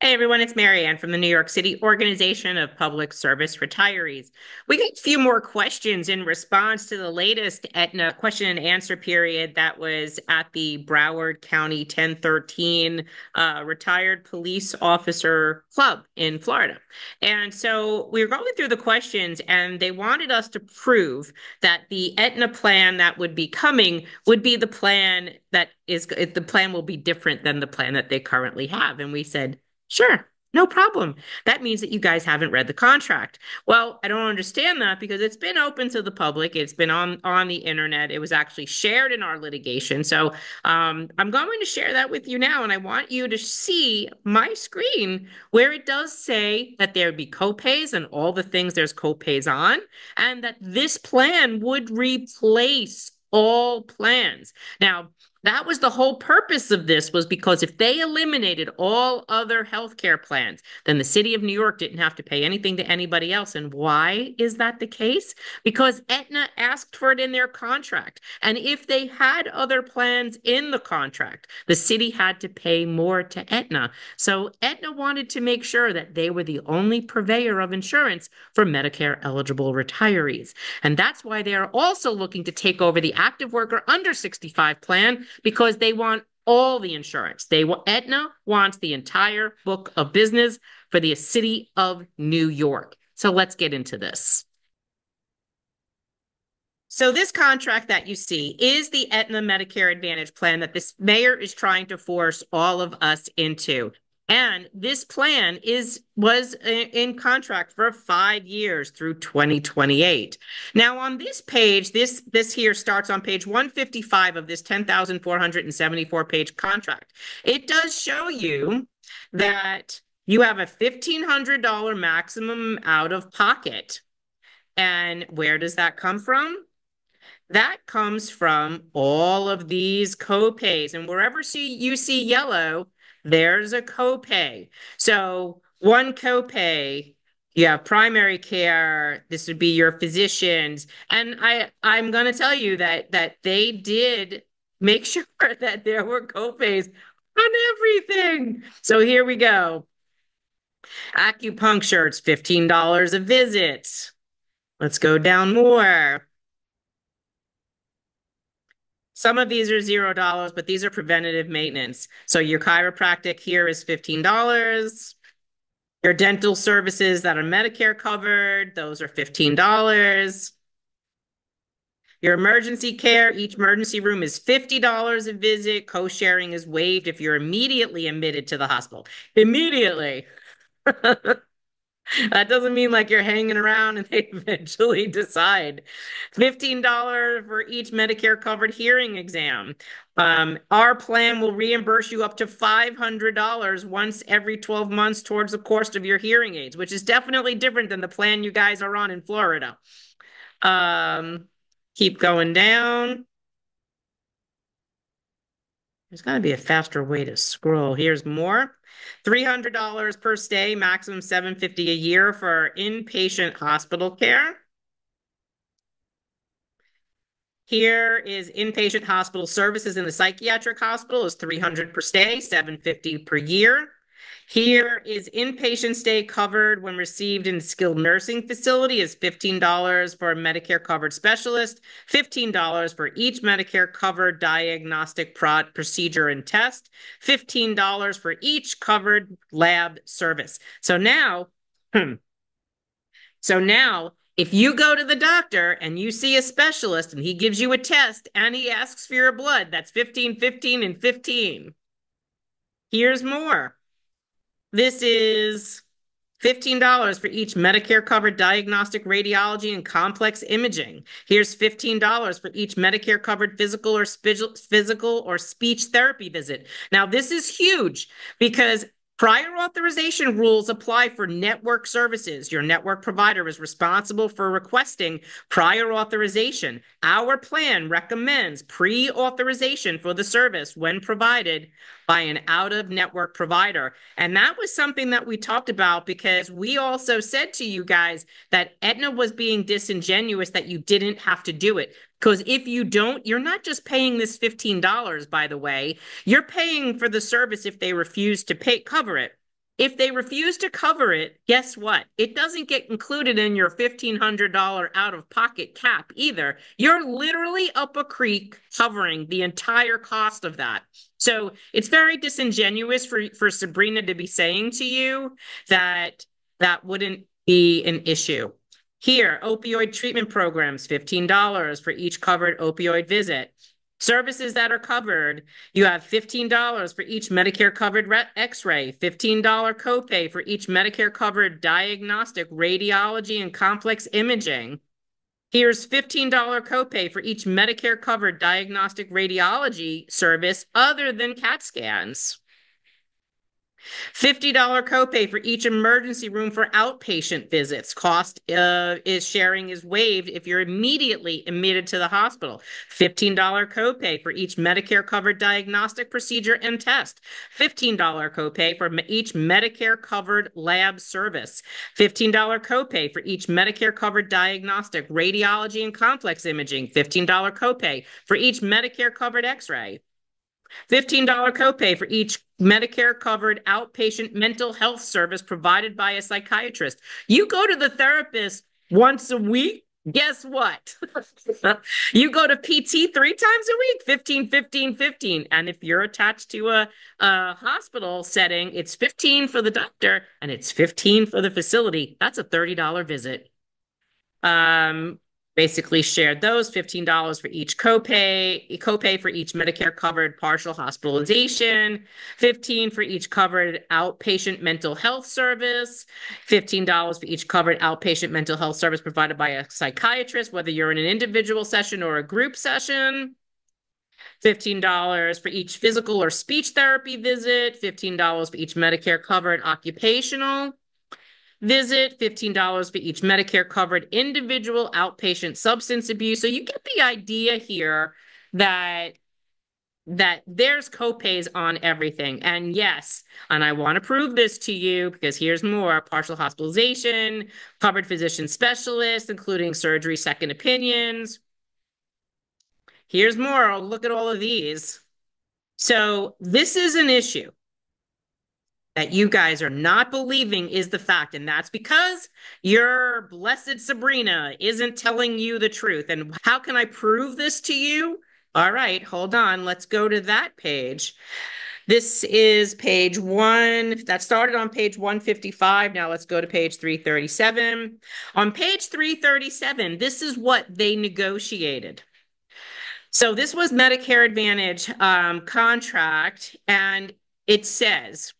Hey everyone, it's Marianne from the New York City Organization of Public Service Retirees. We got a few more questions in response to the latest Aetna question and answer period that was at the Broward County 1013 Retired Police Officer Club in Florida. And so we were going through the questions, and they wanted us to prove that the Aetna plan that would be coming would be the plan the plan will be different than the plan that they currently have. And we said, sure, no problem. That means that you guys haven't read the contract. Well, I don't understand that because it's been open to the public. It's been on the internet. It was actually shared in our litigation. So I'm going to share that with you now, and I want you to see my screen where it does say that there would be copays and all the things there's copays on, and that this plan would replace all plans. Now, that was the whole purpose of this, was because if they eliminated all other healthcare plans, then the city of New York didn't have to pay anything to anybody else. And why is that the case? Because Aetna asked for it in their contract. And if they had other plans in the contract, the city had to pay more to Aetna. So Aetna wanted to make sure that they were the only purveyor of insurance for Medicare eligible retirees. And that's why they are also looking to take over the active worker under 65 plan, because they want all the insurance. Aetna wants the entire book of business for the city of New York. So let's get into this. So this contract that you see is the Aetna Medicare Advantage plan that this mayor is trying to force all of us into. And this plan was in contract for 5 years through 2028. Now, on this page, this here starts on page 155 of this 10,474 page contract. It does show you that you have a $1,500 maximum out of pocket. And where does that come from? That comes from all of these copays. And wherever you see yellow, there's a copay. So one copay, you have primary care, this would be your physicians. And I'm going to tell you that they did make sure that there were copays on everything. So here we go. Acupuncture, it's $15 a visit. Let's go down more. Some of these are $0, but these are preventative maintenance. So your chiropractic here is $15. Your dental services that are Medicare covered, those are $15. Your emergency care, each emergency room is $50 a visit. Co-sharing is waived if you're immediately admitted to the hospital. Immediately. That doesn't mean like you're hanging around and they eventually decide. $15 for each Medicare covered hearing exam. Our plan will reimburse you up to $500 once every 12 months towards the cost of your hearing aids, which is definitely different than the plan you guys are on in Florida. Keep going down. There's got to be a faster way to scroll. Here's more. $300 per stay, maximum $750 a year for inpatient hospital care. Here is inpatient hospital services in the psychiatric hospital is $300 per stay, $750 per year. Here is inpatient stay covered when received in skilled nursing facility is $15 for a Medicare covered specialist, $15 for each Medicare covered diagnostic procedure and test, $15 for each covered lab service. So now, if you go to the doctor and you see a specialist and he gives you a test and he asks for your blood, that's 15, 15, and 15. Here's more. This is $15 for each Medicare covered diagnostic radiology and complex imaging. Here's $15 for each Medicare covered physical or speech therapy visit. Now, this is huge because prior authorization rules apply for network services. Your network provider is responsible for requesting prior authorization. Our plan recommends pre-authorization for the service when provided by an out-of-network provider. And that was something that we talked about because we also said to you guys that Aetna was being disingenuous that you didn't have to do it. Because if you don't, you're not just paying this $15, by the way. You're paying for the service if they refuse to cover it. If they refuse to cover it, guess what? It doesn't get included in your $1,500 out-of-pocket cap either. You're literally up a creek covering the entire cost of that. So it's very disingenuous for Sabrina to be saying to you that that wouldn't be an issue. Here, opioid treatment programs, $15 for each covered opioid visit. Services that are covered, you have $15 for each Medicare covered x-ray, $15 copay for each Medicare covered diagnostic, radiology, and complex imaging. Here's $15 copay for each Medicare covered diagnostic radiology service other than CAT scans. $50 copay for each emergency room for outpatient visits. Cost is sharing is waived if you're immediately admitted to the hospital. $15 copay for each Medicare covered diagnostic procedure and test. $15 copay for each Medicare covered lab service. $15 copay for each Medicare covered diagnostic radiology and complex imaging. $15 copay for each Medicare covered x-ray. $15 copay for each Medicare covered outpatient mental health service provided by a psychiatrist. You go to the therapist once a week, guess what? You go to PT 3 times a week, 15, 15, 15. And if you're attached to a hospital setting, it's 15 for the doctor and it's 15 for the facility. That's a $30 visit. Basically shared those, $15 for each copay for each Medicare covered partial hospitalization, $15 for each covered outpatient mental health service, $15 for each covered outpatient mental health service provided by a psychiatrist, whether you're in an individual session or a group session. $15 for each physical or speech therapy visit, $15 for each Medicare covered occupational visit, $15 for each Medicare covered individual outpatient substance abuse. So you get the idea here that there's copays on everything. And yes, and I want to prove this to you because here's more: partial hospitalization, covered physician specialists, including surgery, second opinions. Here's more. Look at all of these. So this is an issue that you guys are not believing is the fact. And that's because your blessed Sabrina isn't telling you the truth. And how can I prove this to you? All right, hold on. Let's go to that page. This is page 1. That started on page 155. Now let's go to page 337. On page 337, this is what they negotiated. So this was Medicare Advantage contract, and it says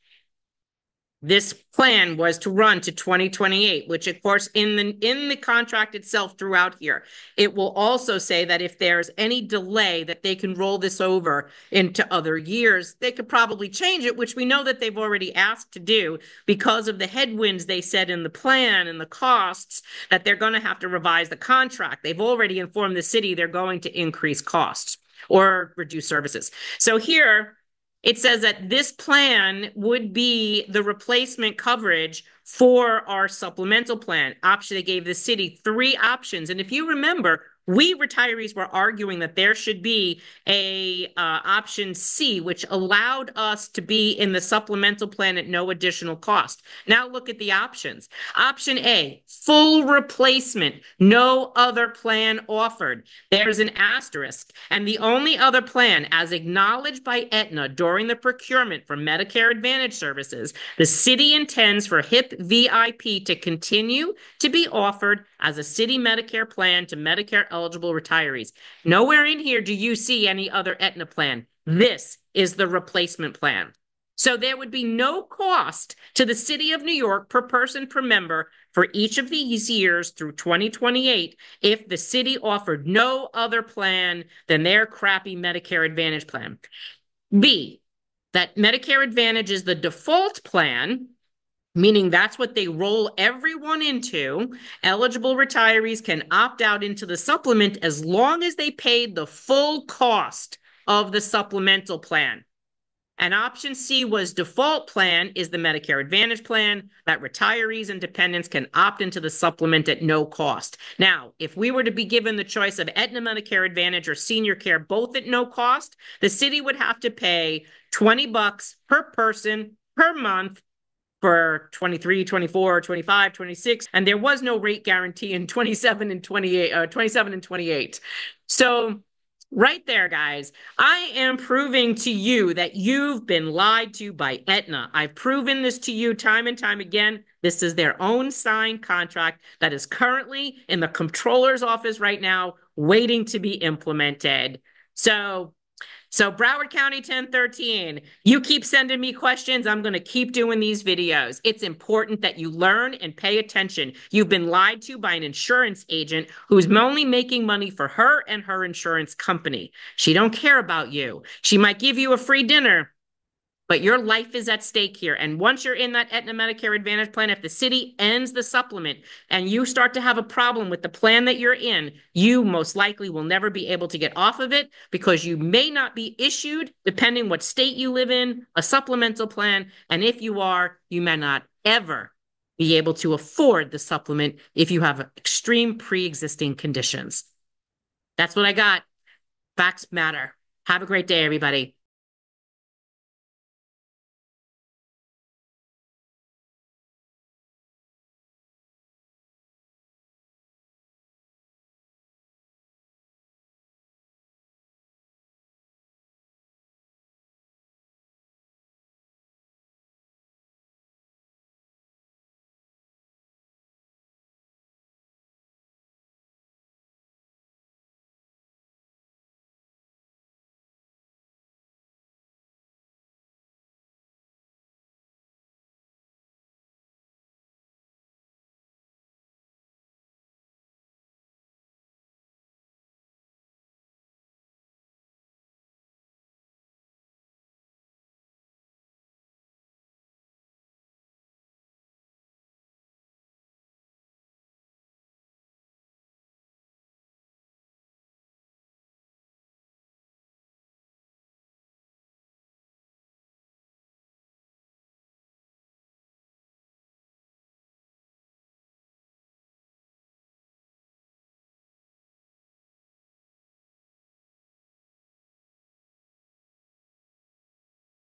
this plan was to run to 2028, which of course in the contract itself throughout here, it will also say that if there's any delay that they can roll this over into other years, they could probably change it, which we know that they've already asked to do because of the headwinds they said in the plan and the costs that they're going to have to revise the contract. They've already informed the city they're going to increase costs or reduce services. So here, it says that this plan would be the replacement coverage for our supplemental plan. They gave the city 3 options. And if you remember, we retirees were arguing that there should be a option C, which allowed us to be in the supplemental plan at no additional cost. Now look at the options. Option A, full replacement, no other plan offered. There's an asterisk. And the only other plan, as acknowledged by Aetna during the procurement for Medicare Advantage services, the city intends for HIP VIP to continue to be offered as a city Medicare plan to Medicare eligible retirees. Nowhere in here do you see any other Aetna plan. This is the replacement plan. So there would be no cost to the city of New York per person per member for each of these years through 2028 if the city offered no other plan than their crappy Medicare Advantage plan. B, that Medicare Advantage is the default plan, meaning that's what they roll everyone into. Eligible retirees can opt out into the supplement as long as they paid the full cost of the supplemental plan. And option C was default plan is the Medicare Advantage plan that retirees and dependents can opt into the supplement at no cost. Now, if we were to be given the choice of Aetna Medicare Advantage or senior care, both at no cost, the city would have to pay $20 per person per month for 23, 24, 25, 26, and there was no rate guarantee in 27 and 28, 27 and 28. So right there, guys, I am proving to you that you've been lied to by Aetna. I've proven this to you time and time again. This is their own signed contract that is currently in the comptroller's office right now, waiting to be implemented. So Broward County 1013, you keep sending me questions. I'm going to keep doing these videos. It's important that you learn and pay attention. You've been lied to by an insurance agent who's only making money for her and her insurance company. She don't care about you. She might give you a free dinner, but your life is at stake here. And once you're in that Aetna Medicare Advantage plan, if the city ends the supplement and you start to have a problem with the plan that you're in, you most likely will never be able to get off of it because you may not be issued, depending what state you live in, a supplemental plan. And if you are, you may not ever be able to afford the supplement if you have extreme pre-existing conditions. That's what I got. Facts matter. Have a great day, everybody.